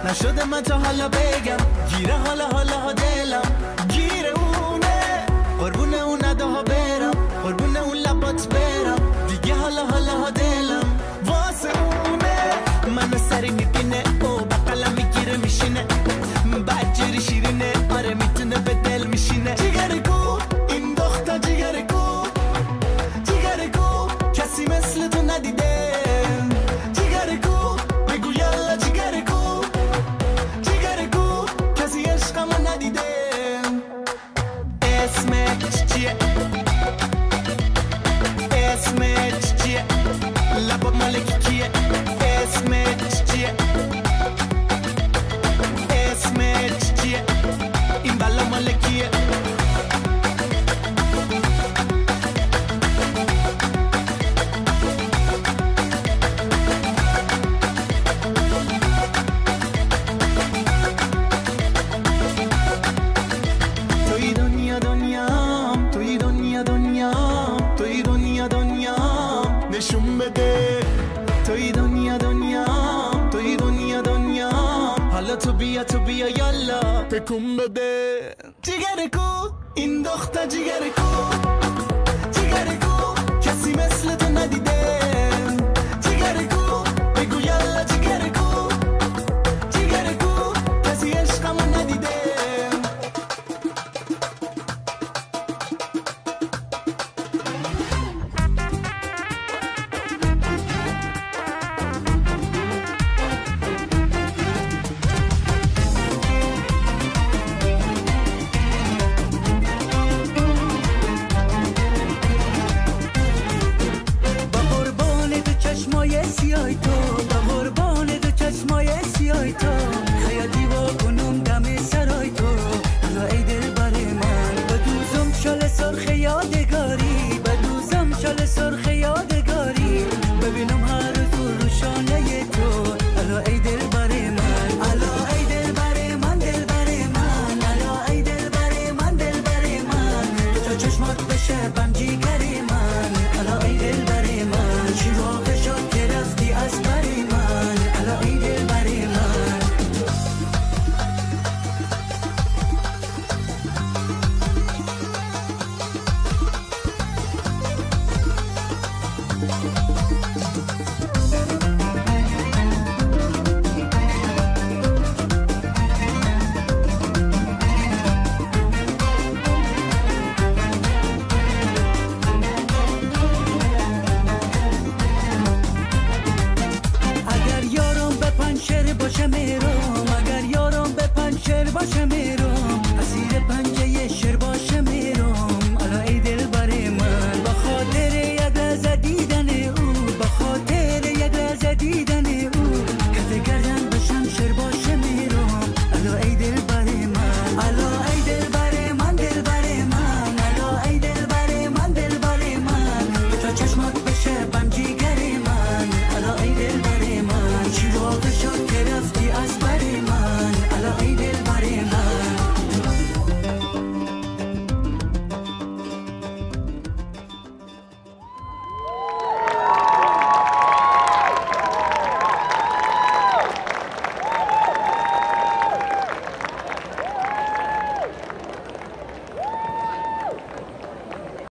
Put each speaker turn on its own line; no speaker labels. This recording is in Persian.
نشده من تا حالا بگم گیره حالا دلم گیره اونه قربون اون نداها برم قربون اون لبات برم دیگه حالا دلم واسه اونه منو سری میبینه او بقلم میگیره میشینه بدجوری شیرینه آره میتونه به دل میشینه جیگرگو این دختر جیگرگو کسی مثل تو ندیده جیگرگو بگو یالا جیگرگو کسی عشقمو ندیده اسمت چیه لبا مالکی کیه اسمت چیه این بلا مالکیه توی دنیا نشون بده توی دنیا حالا تو بیا یالا تکون بده جیگرگو این دختر جیگرگو کسی مثل تو ندیده